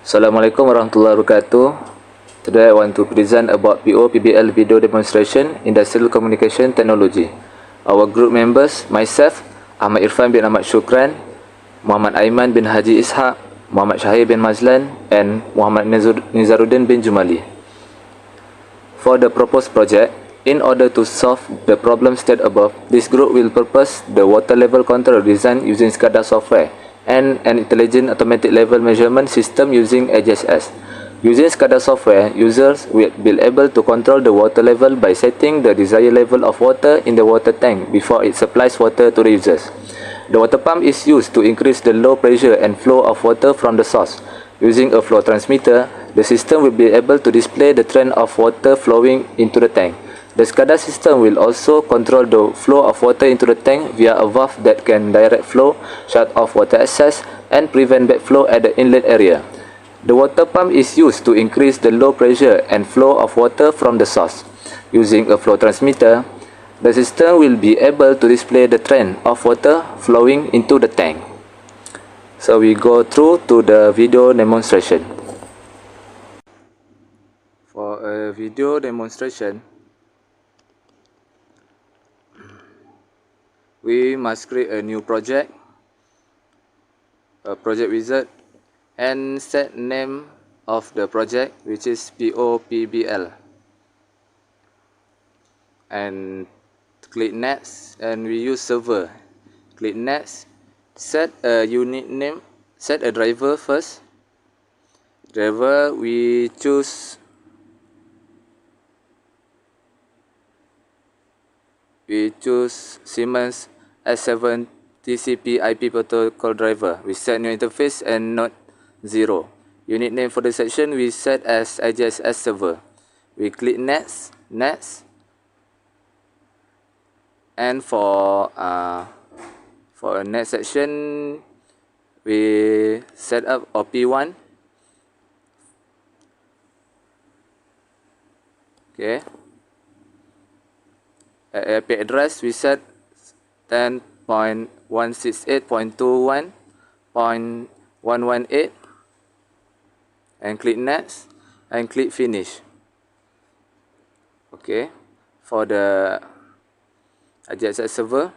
Assalamualaikum warahmatullahi wabarakatuh. Today I want to present about Popbl video demonstration Industrial Communication Technology. Our group members, myself, Ahmad Irfan bin Ahmad SHUKRAN, Muhammad AIMAN bin Haji ISHAK, Muhammad SYAHIR bin MAZLAN, and Muhammad NIZARUDDin bin JUMALI. For the proposed project, in order to solve the problem stated above, this group will propose the water level control design using SCADA software and an intelligent automatic level measurement system using AJSS. Using SCADA software, users will be able to control the water level by setting the desired level of water in the water tank before it supplies water to the users. The water pump is used to increase the low pressure and flow of water from the source. Using a flow transmitter, the system will be able to display the trend of water flowing into the tank. The SCADA system will also control the flow of water into the tank via a valve that can direct flow, shut off water access, and prevent backflow at the inlet area. The water pump is used to increase the low pressure and flow of water from the source. Using a flow transmitter, the system will be able to display the trend of water flowing into the tank. So we go through to the video demonstration. For a video demonstration, we must create a new project, a project wizard, and set name of the project, which is Popbl, and click next, and we use server. Click next, set a unit name, set a driver first. Driver, we choose Siemens S7 TCP IP protocol driver. We set new interface and not 0. Unit name for the section we set as ISHAK server. We click next, and for a next section we set up OP1. Okay. IP address we set 10.168.21.118 and click next and click finish. Okay, for the ISHAK server,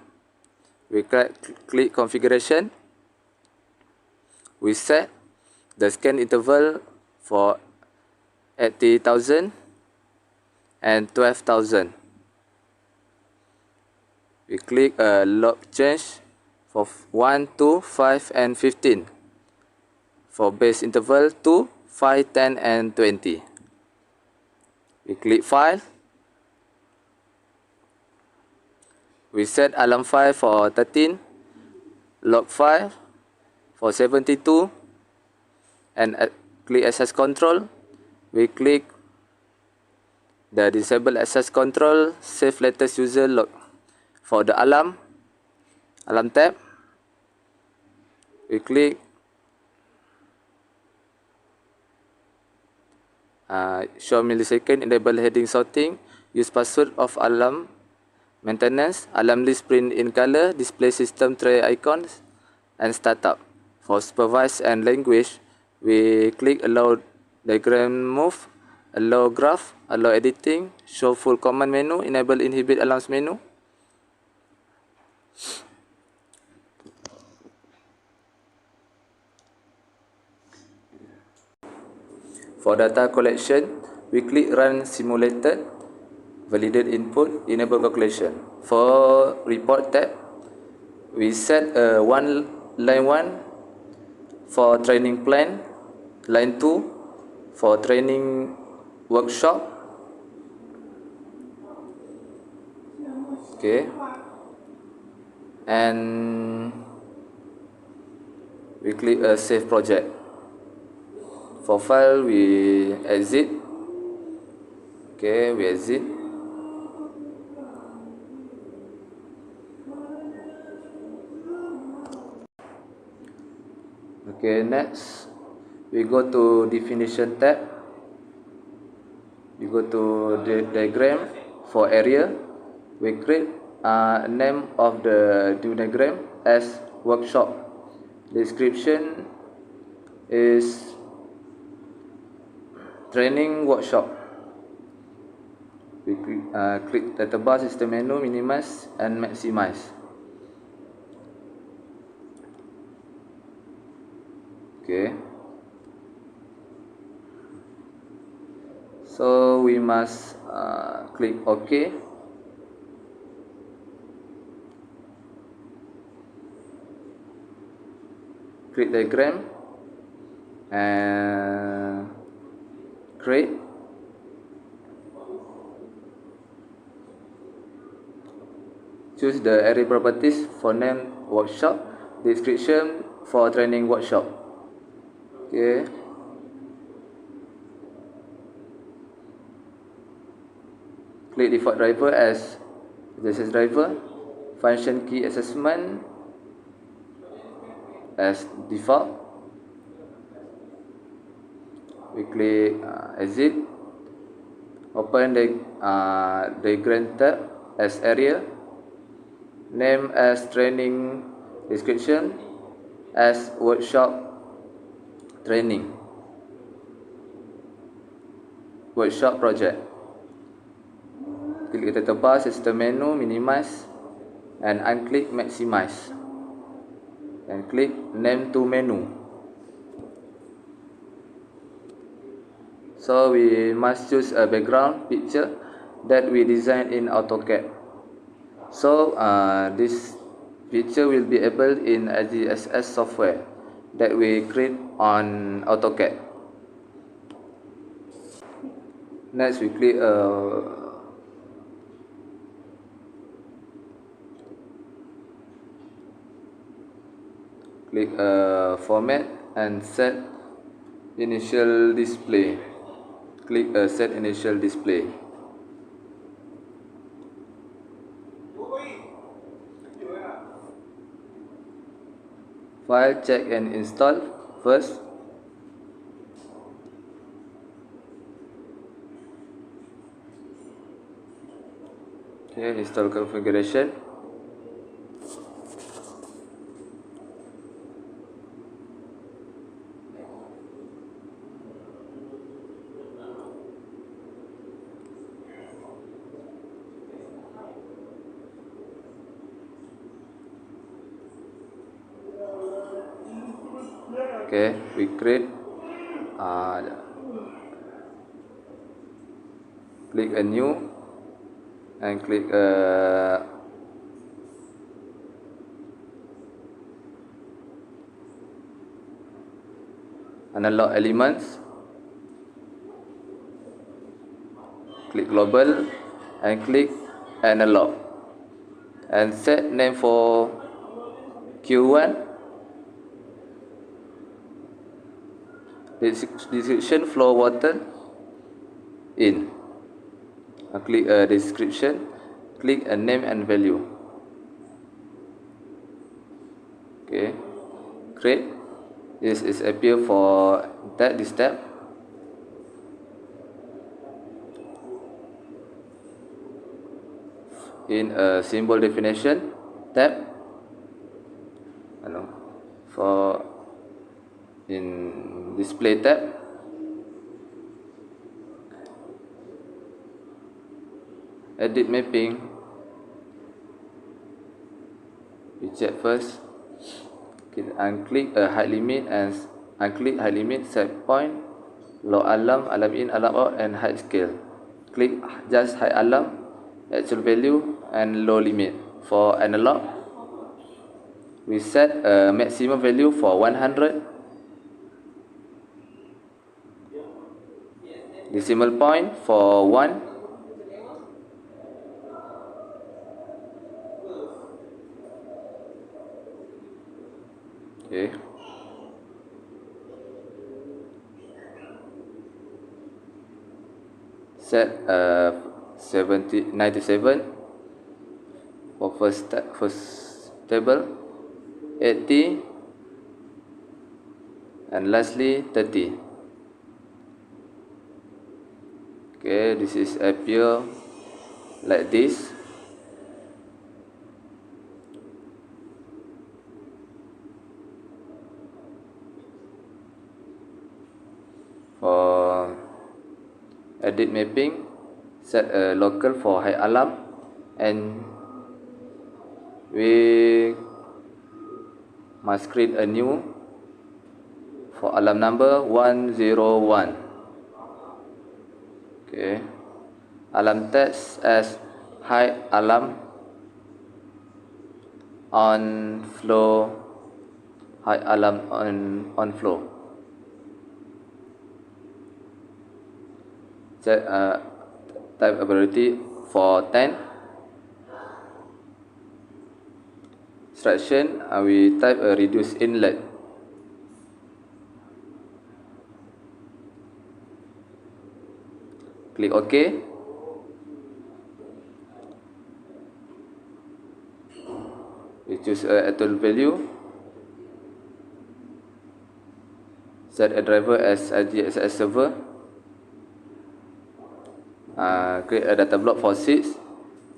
we click configuration. We set the scan interval for 80,000 and 12,000. We click log change for 1, 2, 5, and 15. For base interval 2, 5, 10, and 20. We click file. We set alarm file for 13, log file for 72, and click access control. We click the disable access control, save latest user log. For the alarm tab, we click show millisecond, enable heading sorting, use password of alarm maintenance, alarm list print in color, display system tray icons, and startup. For supervise and language, we click allow diagram move, allow graph, allow editing, show full command menu, enable inhibit alarms menu. For data collection, we click run simulated, validate input, enable calculation. For report tab, we set line 1 for training plan, line 2 for training workshop. Okay, and we click save project. For file, we exit. Okay, we exit. Okay, next we go to definition tab. We go to the diagram. For area, we create name of the diagram as workshop. Description is training workshop. We click data bar, system menu, minimize and maximize. Okay. So we must click OK. Create diagram and create. Choose the array properties for name workshop, description for training workshop. Okay. Click default driver as access driver, function key assessment as default. We click exit, open the diagram tab as area, name as training, description as workshop training, workshop project. Click data bar, system menu, minimize and unclick maximize, and click name to menu. So we must choose a background picture that we design in AutoCAD. So this picture will be able in SDSS software that we create on AutoCAD. Next we click format and set initial display. Click set initial display. File check and install first. Okay, install configuration. Okay, we create click a new and click analog elements, click global and click analog and set name for Q1, description flow water in. Click description, click a name and value. Okay, create. This is appear for this tab. In a symbol definition tab, for in display tab, edit mapping. We check first. Okay, unclick height limit and unclick height limit, set point, low alarm, alarm in, alarm out, and height scale. Click just height alarm, actual value, and low limit. For analog, we set a maximum value for 100, decimal point for 1, okay. Set 97 for first table, 80, and lastly 30. Okay, this is appear like this. For edit mapping, set a local for high alarm, and we must create a new for alarm number 101. Okay, alarm text as high alarm on flow, high alarm on flow. Set type ability for 10. Instruction, we type a reduce inlet. Click OK. We choose a actual value. Set a driver as a GXS server. Create a data block for 6.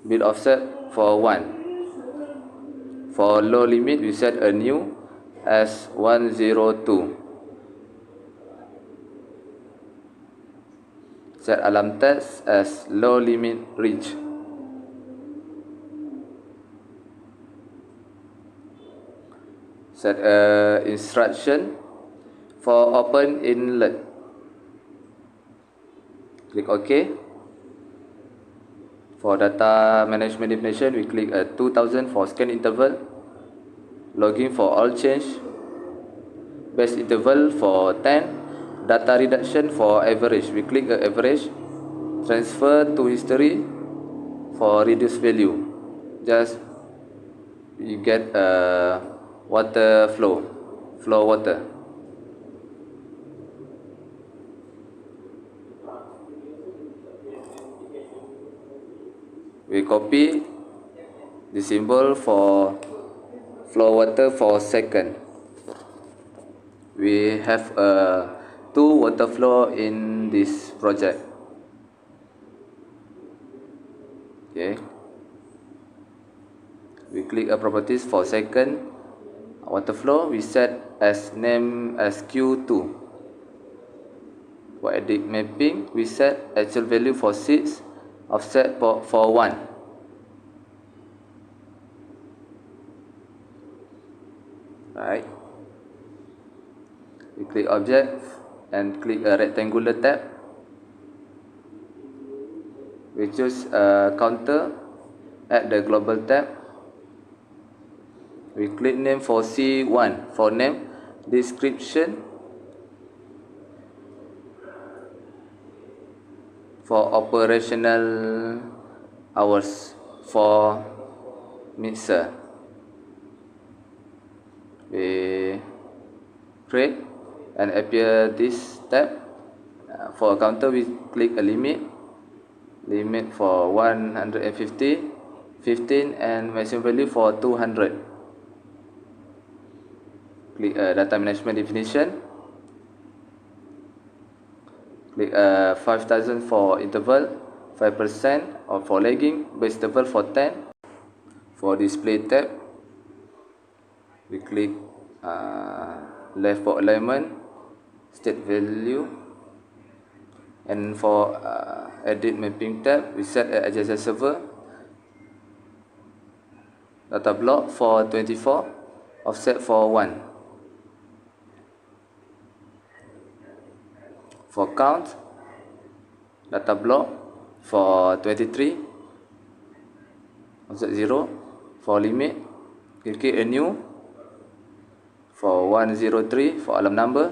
Build offset for 1. For low limit, we set a new as 102. Set alarm text as low limit reach. Set a instruction for open inlet. Click OK. For data management definition, we click 2000 for scan interval. Logging for all change. Base interval for 10. Data reduction for average, we click average. Transfer to history for reduce value. Just you get water flow water. We copy the symbol for flow water for second. We have 2 water flow in this project. Okay. We click properties for second water flow. We set as name as Q2. For edit mapping, we set actual value for 6, offset for 1. Right. We click object and click a rectangular tab. We choose a counter at the global tab. We click name for C1 for name, description for operational hours for mixer. We create and appear this tab. For counter, we click a limit for 150, 15, and maximum value for 200. Click data management definition. Click 5000 for interval, 5% or for lagging, base interval for 10. For display tab, we click left for alignment, state value, and for edit mapping tab, we set adjacent server, data block for 24, offset for 1. For count, data block for 23, offset 0. For limit, click a new for 103 for alarm number.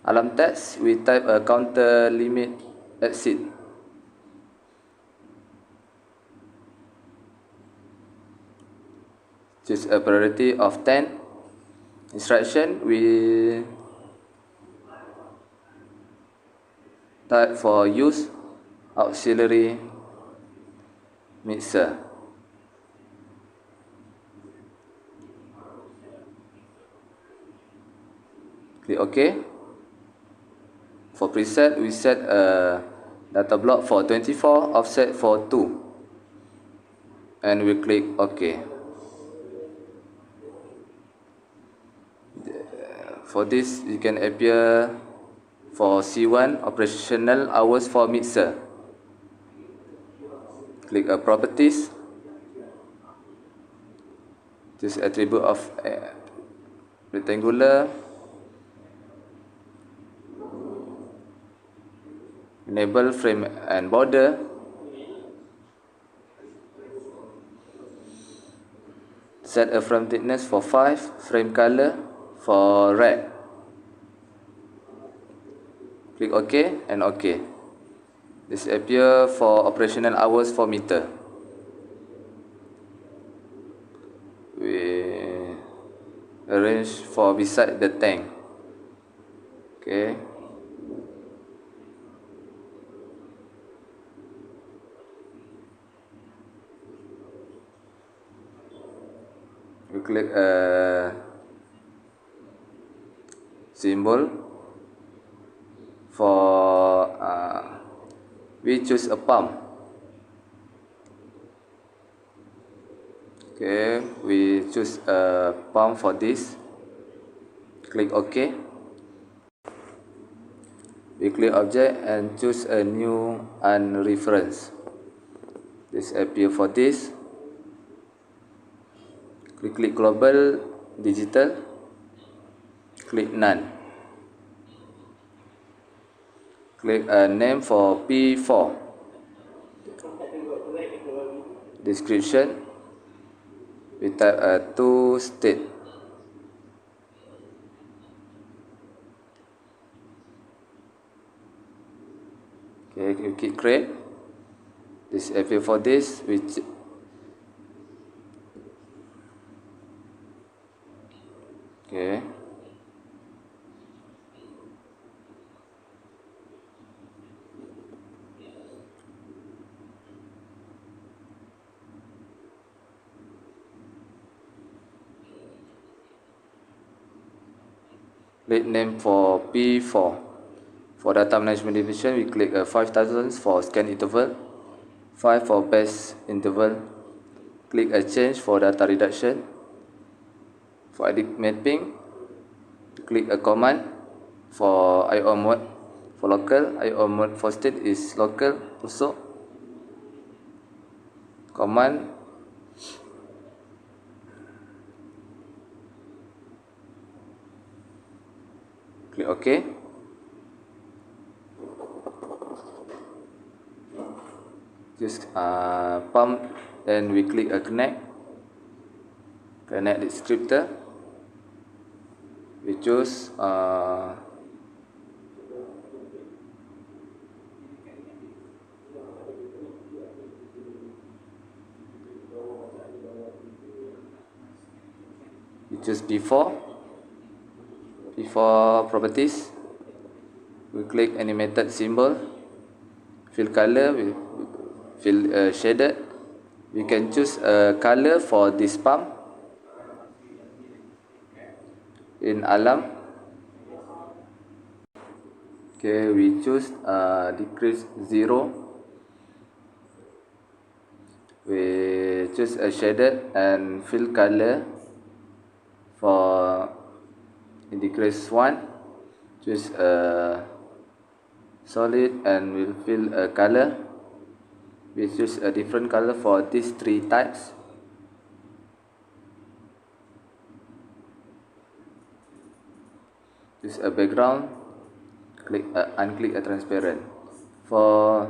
Alarm text, we type a counter limit exit. Choose a priority of 10. Instruction, we type for use auxiliary mixer. Click OK. For preset, we set a data block for 24, offset for 2, and we click OK. For this, you can appear For C1, operational hours for mixer. Click properties. Choose attribute of rectangular. Enable frame and border. Set a frame thickness for 5, frame color for red. Click OK and OK. This appear for operational hours for meter. We arrange for beside the tank. Okay. We click symbol for we choose a pump. Okay, we choose a pump for this. Click OK. We click object and choose a new reference. This appear for this. We click global digital. Click none. Click a name for P4. Description. We type to state. Okay, you click create. This appear for this, which okay. Click name for P4. For data management division, we click 5000 for scan interval, 5 for base interval. Click a change for data reduction. For edit mapping, click a command for IO mode for local. IO mode for state is local also. Command click OK. Just pump, then we click a connect descriptor. We choose P4 properties. We click animated symbol, fill color, we fill shaded. We can choose a color for this pump. In alarm, okay, we choose decrease 0. We choose a shaded and fill color for decrease 1. Choose a solid and we'll fill a color. We choose a different color for these 3 types. Choose a background. Click unclick a transparent. For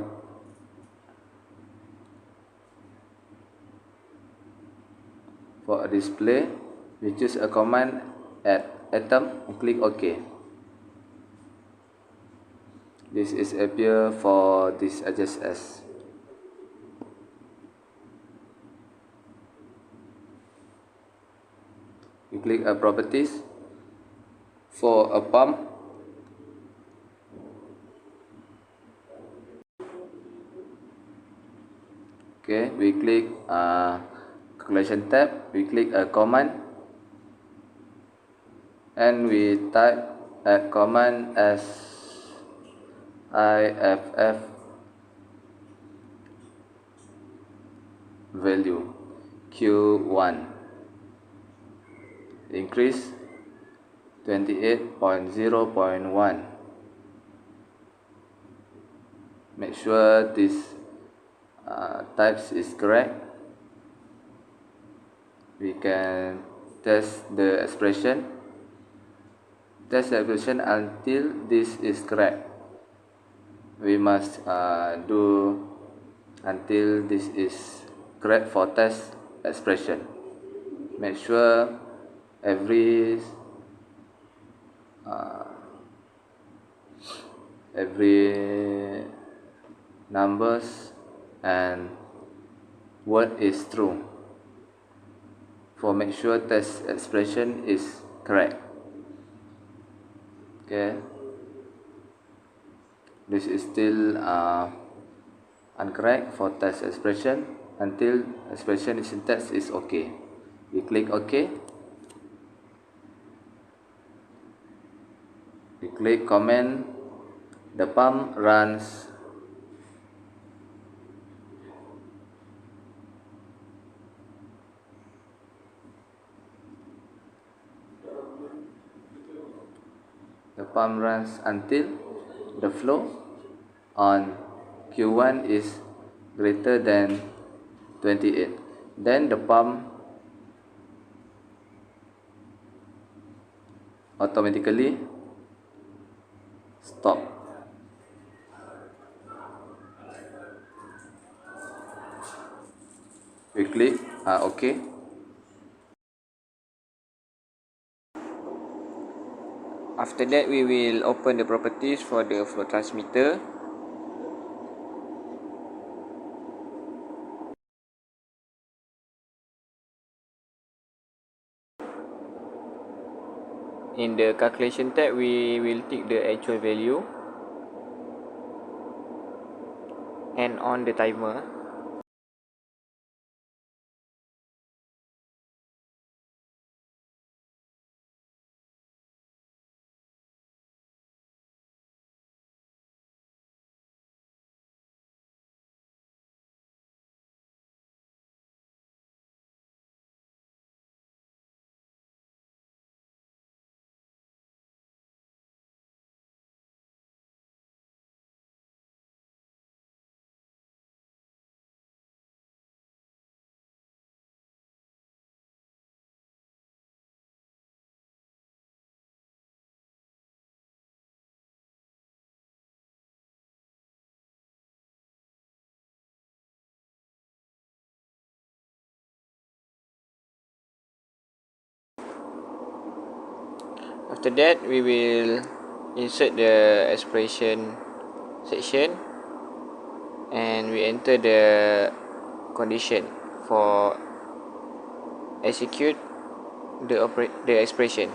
a display, we choose a command add atom and click OK. This is appear for this HSS. We click properties. For a pump, okay, we click calculation tab. We click a command and we type a command as IFF value Q1 increase 28.0.1. make sure this types is correct. We can test the expression. Test the expression until this is correct. We must do until this is correct for test expression. Make sure every numbers and word is true. For make sure test expression is correct. Okay, this is still incorrect for test expression until expression syntax is okay. We click OK. We click comment. The pump runs until the flow on Q1 is greater than 28. Then the pump automatically stop. We click OK. After that, we will open the properties for the flow transmitter. In the calculation tab, we will take the actual value and on the timer. After that, we will insert the expression section and we enter the condition for execute the expression.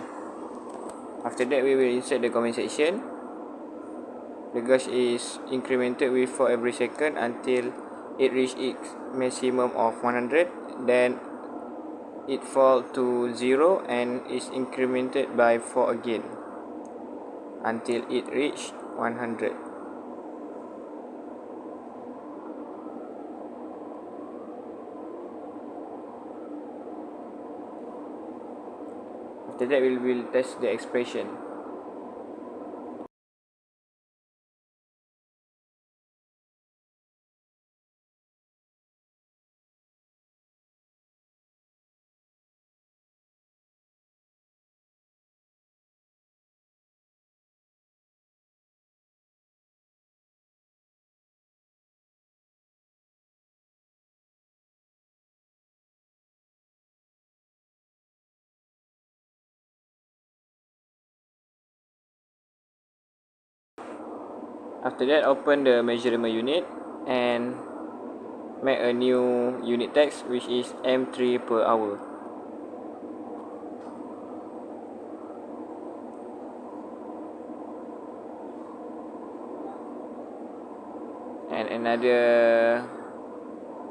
After that, we will insert the comment section. The gauge is incremented with for every second until it reaches its maximum of 100. Then it falls to 0 and is incremented by 4 again until it reaches 100. After that, we will test the expression. After that, open the measurement unit and make a new unit text which is M3 per hour. And another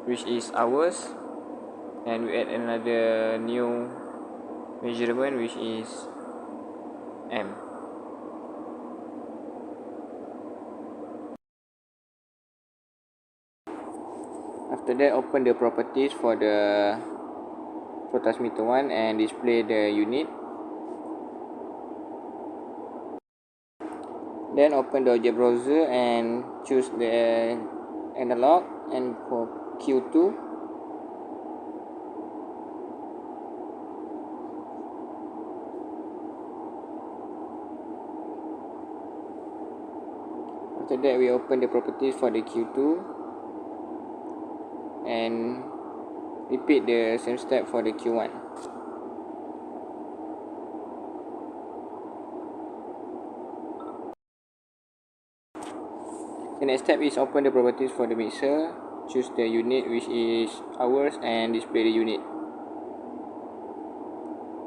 which is hours, and we add another new measurement which is M. After that, open the properties for the flow transmitter 1 and display the unit. Then open the object browser and choose the analog, and for Q2 after that we open the properties for the Q2 and repeat the same step for the Q1. The next step is open the properties for the mixer, choose the unit which is hours and display the unit,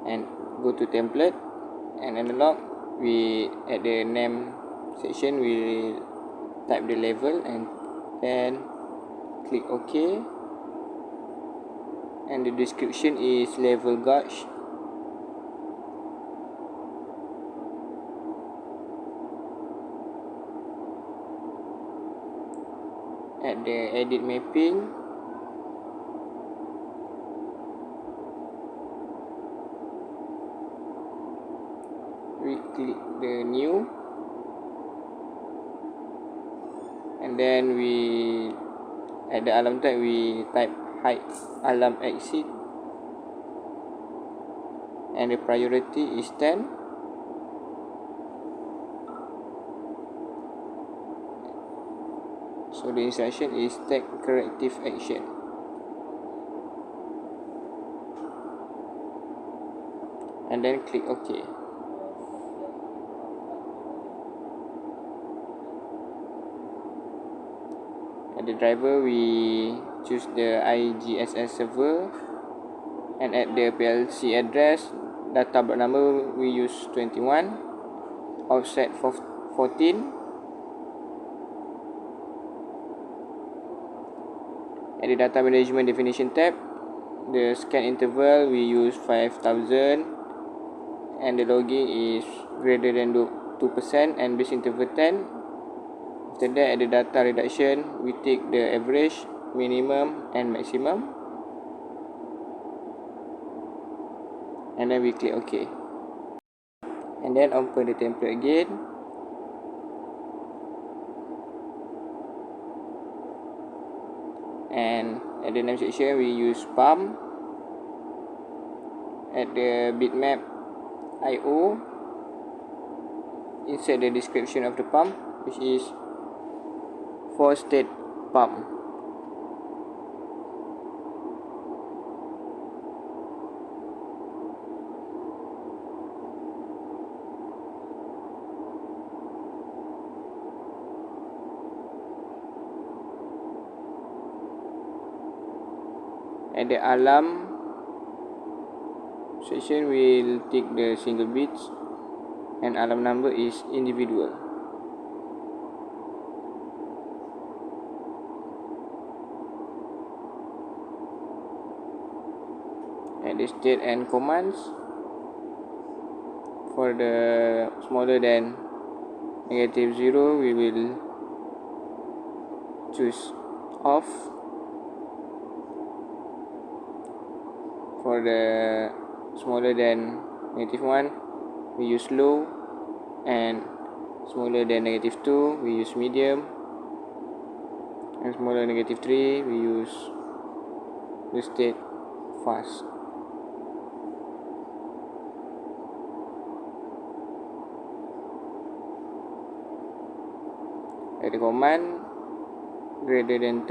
and go to template and analog. We at the name section we type the level and then click OK, and the description is level gauge. At the edit mapping, we click the new, and then we at the alarm type we type height alarm exit, and the priority is 10. So the instruction is take corrective action. And then click OK. At the driver we choose the IGSS server, and at the PLC address data block number we use 21, offset 14. At the data management definition tab, the scan interval we use 5000, and the logging is greater than 2% and base interval 10. After that, at the data reduction we take the average, minimum and maximum, and then we click OK, and then open the template again. And at the name section we use pump. At the bitmap IO, insert the description of the pump, which is 4-state pump. At the alarm section we'll tick the single bits, and alarm number is individual. At the state and commands, for the smaller than -0 we will choose off. For the smaller than -1 we use low, and smaller than -2 we use medium, and smaller than -3 we use the state fast. At the command, greater than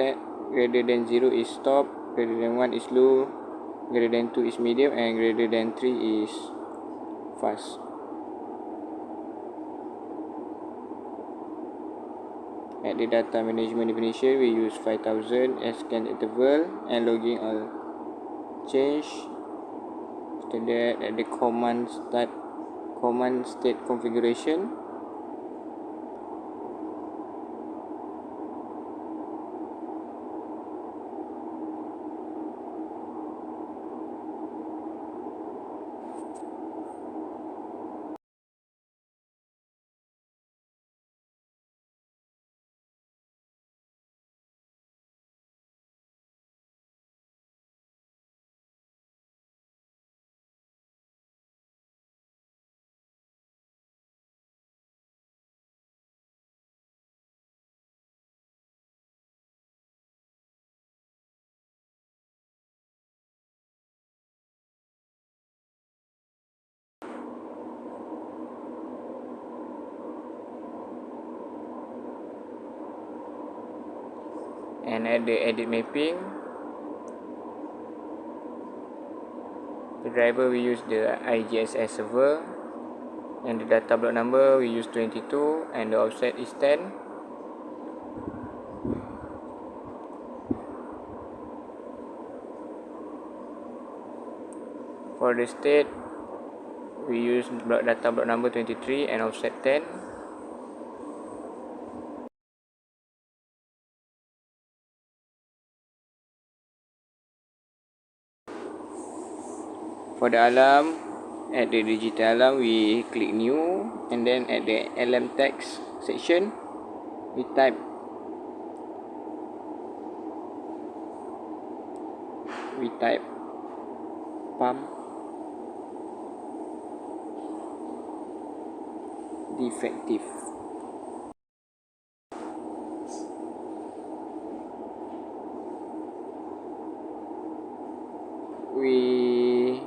0 is stop, greater than 1 is low, greater than 2 is medium, and greater than 3 is fast. At the data management definition we use 5000 as scan interval, and logging all change. After that, at the command state configuration, and at the edit mapping, the driver we use the IGSS server, and the data block number we use 22, and the offset is 10. For the state, we use data block number 23 and offset 10. For the alarm, at the digital alarm we click new, and then at the alarm text section we type pump defective. We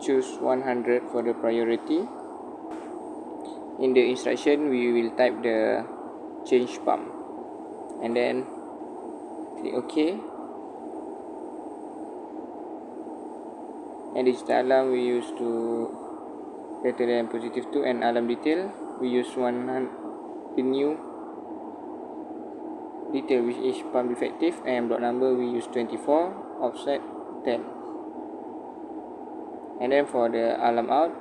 choose 100 for the priority. In the instruction we will type the change pump, and then click OK. And digital alarm we use to greater than +2, and alarm detail we use 100, the new detail which is pump defective, and block number we use 24, offset 10. And then for the alarm out,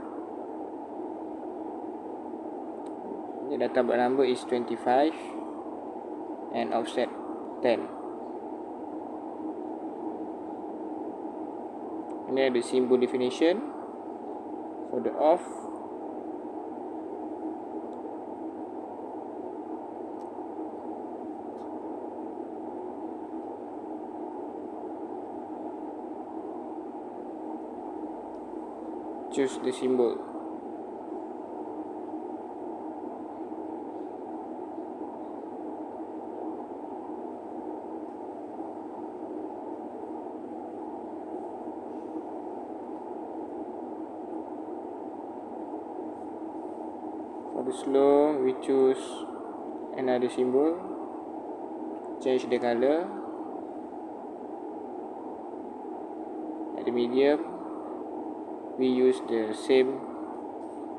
the data block number is 25 and offset 10. And then the symbol definition for the off, choose the symbol. For the slow, we choose another symbol, change the color. At the medium, we use the same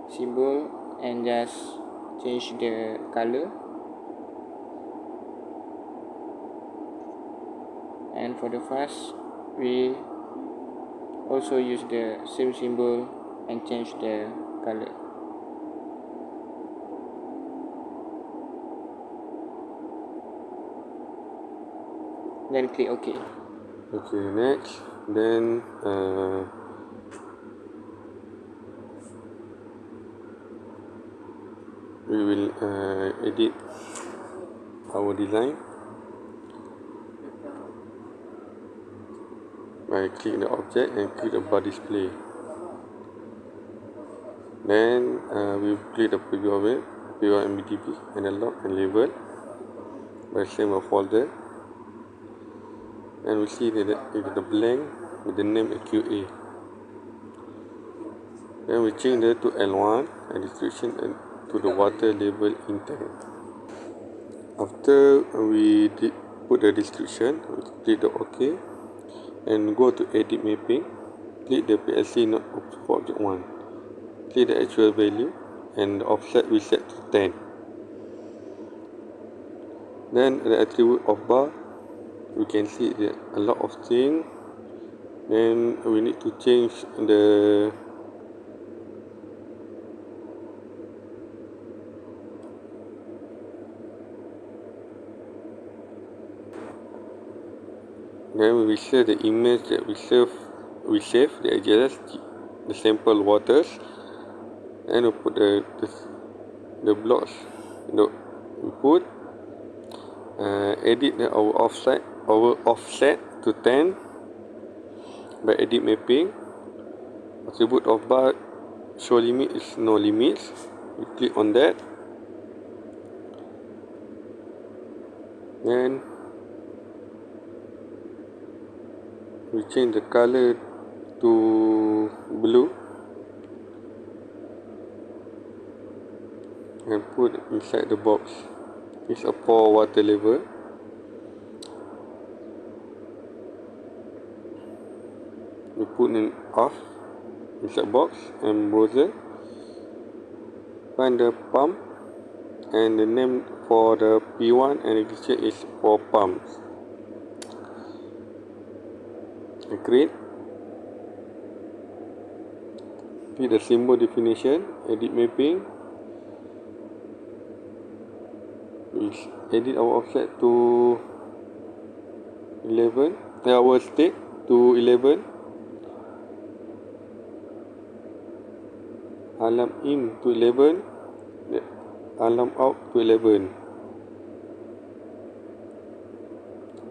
symbol and just change the color. And for the fast, we also use the same symbol and change the color. Then click OK. Okay, next, then we will edit our design by click the object and click the bar display. Then we will click the preview of it, preview MBDB, analog and label by same a folder, and we see that it is the blank with the name QA. Then we change that to L1 and description and to the water label intent. After we put the description, we click the OK and go to edit mapping. Click the PLC node for object 1. Click the actual value and the offset we set to 10. Then the attribute of bar, we can see that a lot of things. Then we need to change the then we save the image that we save the address, the sample waters, and we put the blocks we put edit our offset to 10 by edit mapping. Attribute of bar show limit is no limits. We click on that. Then we change the color to blue and put inside the box. It's a pour water level. we put in off insert box and browser, find the pump, and the name for the P1 and register is for pumps. Create. Click the symbol definition, edit mapping. We edit our offset to 11, our state to 11, alarm in to 11, alarm out to 11.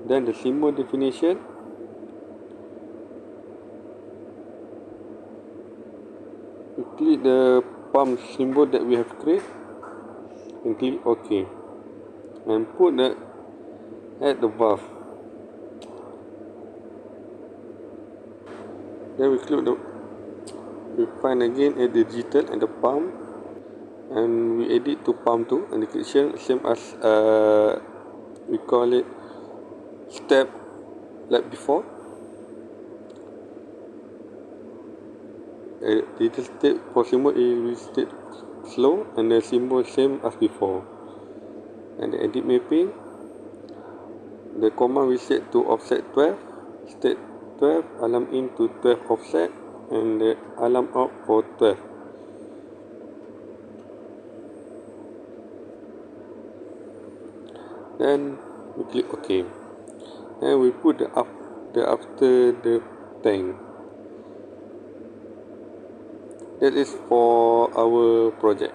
Then the symbol definition, we click the pump symbol that we have created and click OK, and put the add the valve. Then we find again add the digital and the pump, and we edit to pump 2 and the description same as we call it step like before. Digital state for symbol is state slow and the symbol same as before. And the edit mapping, the command we set to offset 12, state 12, alarm in to 12 offset, and the alarm out for 12. Then we click OK. Then we put the after the tank. That is for our project.